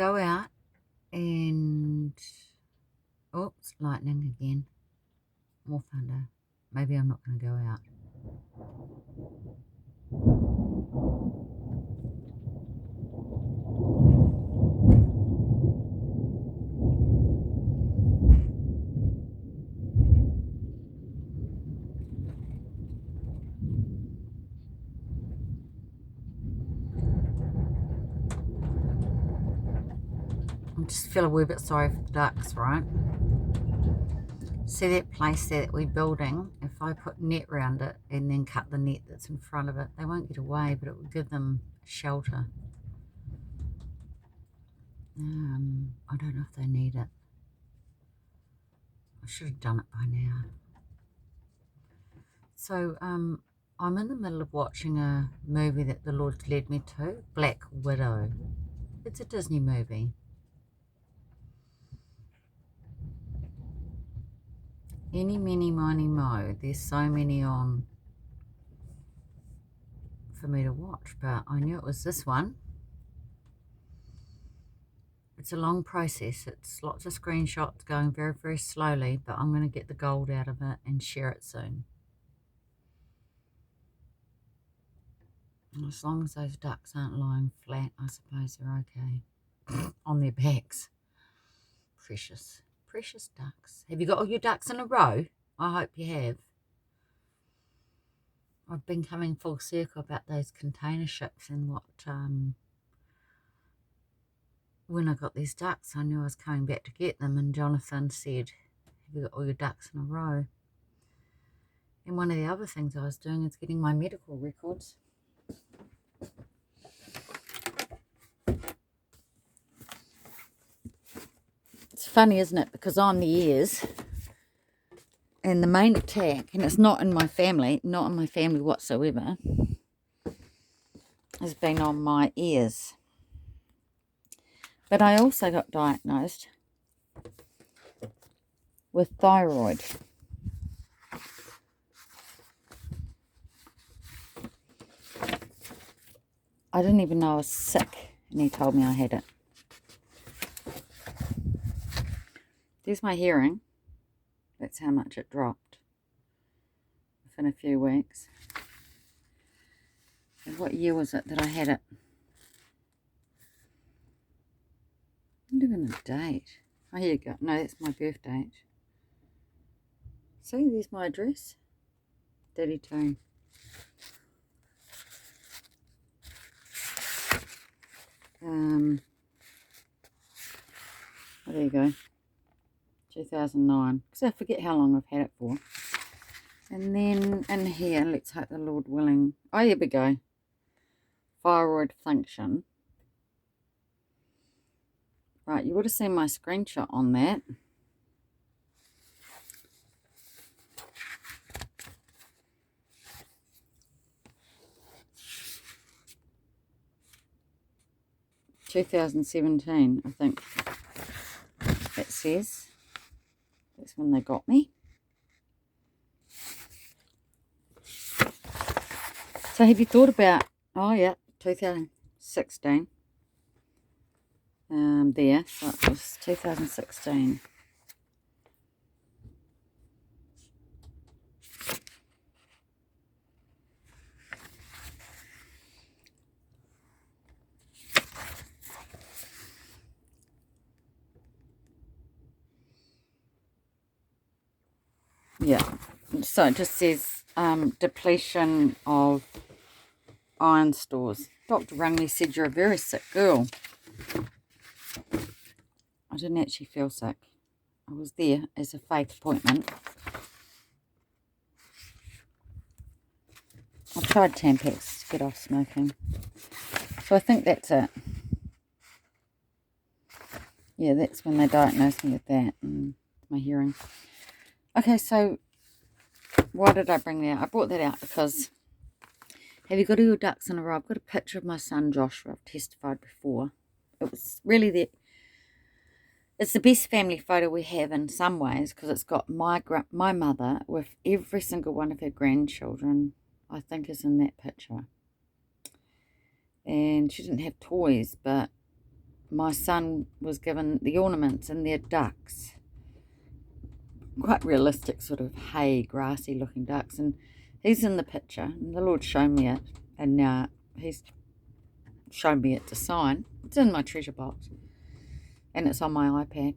go out and... Oops, lightning again. More thunder. Maybe I'm not going to go out. I just feel a wee bit sorry for the ducks, right? See that place there that we're building? If I put net around it and then cut the net that's in front of it, they won't get away, but it will give them shelter. I don't know if they need it. I should have done it by now. So, I'm in the middle of watching a movie that the Lord led me to, Black Widow. It's a Disney movie. Any, many, miny, mo. There's so many on for me to watch, but I knew it was this one. It's a long process. It's lots of screenshots going very, very slowly, but I'm going to get the gold out of it and share it soon. And as long as those ducks aren't lying flat, I suppose they're okay on their backs. Precious, precious ducks. Have you got all your ducks in a row? I hope you have. I've been coming full circle about those container ships and what, when I got these ducks, I knew I was coming back to get them, and Jonathan said, have you got all your ducks in a row? And one of the other things I was doing is getting my medical records. It's funny, isn't it? Because I'm the ears, and the main attack, and it's not in my family whatsoever, has been on my ears. But I also got diagnosed with thyroid. I didn't even know I was sick, and he told me I had it. There's my hearing. That's how much it dropped within a few weeks. And what year was it that I had it? Not even a date. Oh, here you go. No, that's my birth date. See, there's my address. 32. Oh, there you go. 2009. Because I forget how long I've had it for. And then in here, let's hope the Lord willing. Oh, here we go. Thyroid function. Right, you would have seen my screenshot on that. $2017, I think it says. That's when they got me. So have you thought about, oh yeah, 2016. There, so it was 2016. Yeah, so it just says depletion of iron stores. Dr. Rungley said you're a very sick girl. I didn't actually feel sick. I was there as a fake appointment. I tried Tampax to get off smoking. So I think that's it. Yeah, that's when they diagnosed me with that and my hearing. Okay, so why did I bring that out? I brought that out because have you got all your ducks in a row? I've got a picture of my son Joshua. I've testified before. It was really it's the best family photo we have in some ways because it's got my mother with every single one of her grandchildren, I think, is in that picture. And she didn't have toys, but my son was given the ornaments and they're ducks. Quite realistic, sort of hay, grassy looking ducks. And he's in the picture, and the Lord showed me it, and he's shown me it to sign. It's in my treasure box, and it's on my iPad.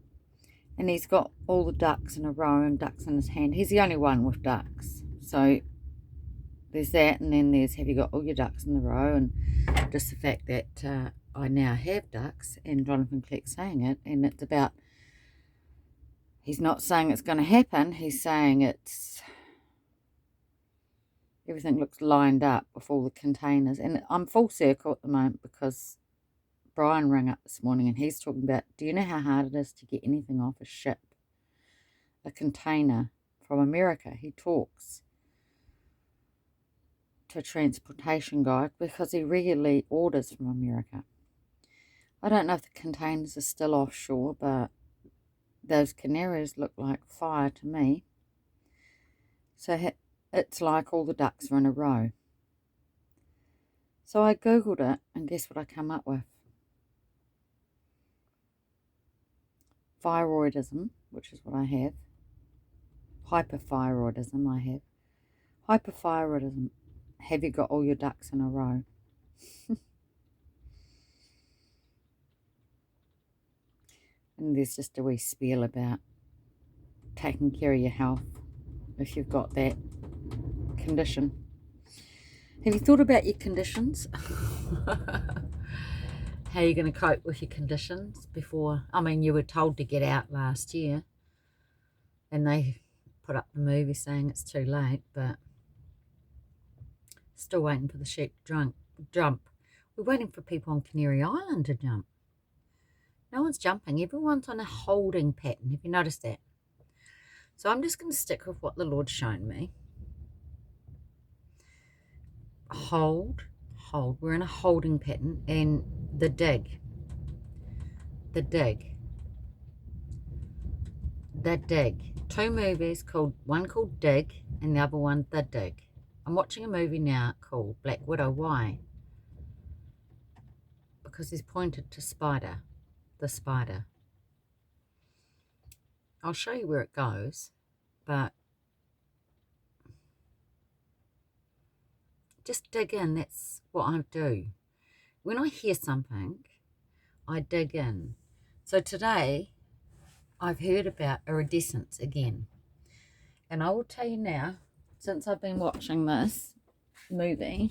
And he's got all the ducks in a row and ducks in his hand. He's the only one with ducks. So there's that, and then there's have you got all your ducks in a row, and just the fact that I now have ducks, and Jonathan Cleck's saying it, and it's about, he's not saying it's going to happen, he's saying it's, everything looks lined up with all the containers. And I'm full circle at the moment because Brian rang up this morning and he's talking about, do you know how hard it is to get anything off a ship? A container from America. He talks to a transportation guy because he regularly orders from America. I don't know if the containers are still offshore, but those canaries look like fire to me. So it's like all the ducks are in a row. So I googled it, and guess what I come up with? Thyroidism, which is what I have. Hyperthyroidism I have. Hyperthyroidism. Have you got all your ducks in a row? And there's just a wee spiel about taking care of your health if you've got that condition. Have you thought about your conditions? How are you going to cope with your conditions before? I mean, you were told to get out last year, and they put up the movie saying it's too late, but still waiting for the sheep to jump. We're waiting for people on Canary Island to jump. No one's jumping. Everyone's on a holding pattern. Have you noticed that? So I'm just going to stick with what the Lord's shown me. Hold. We're in a holding pattern. And the dig. Two movies one called Dig and the other one The Dig. I'm watching a movie now called Black Widow. Why? Because he's pointed to the spider. I'll show you where it goes, but just dig in. That's what I do. When I hear something, I dig in. So today, I've heard about iridescence again. And I will tell you now, since I've been watching this movie,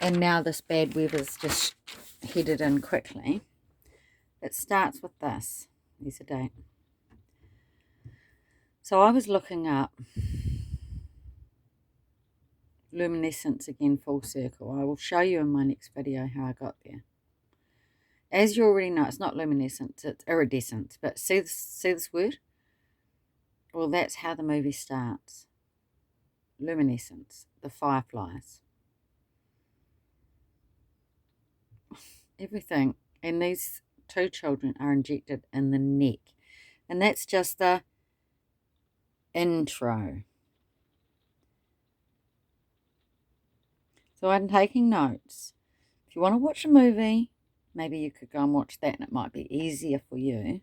and now this bad weather's just headed in quickly, it starts with this. There's a date. So I was looking up Luminescence again, full circle. I will show you in my next video how I got there. As you already know, it's not luminescence, it's iridescence. But see this word? Well, that's how the movie starts. Luminescence, the fireflies. Everything. And these two children are injected in the neck. And that's just the intro. So I'm taking notes. If you want to watch a movie, maybe you could go and watch that, and it might be easier for you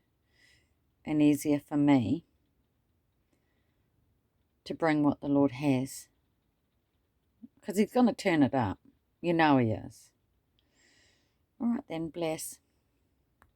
and easier for me to bring what the Lord has. Because he's going to turn it up. You know he is. All right then, bless.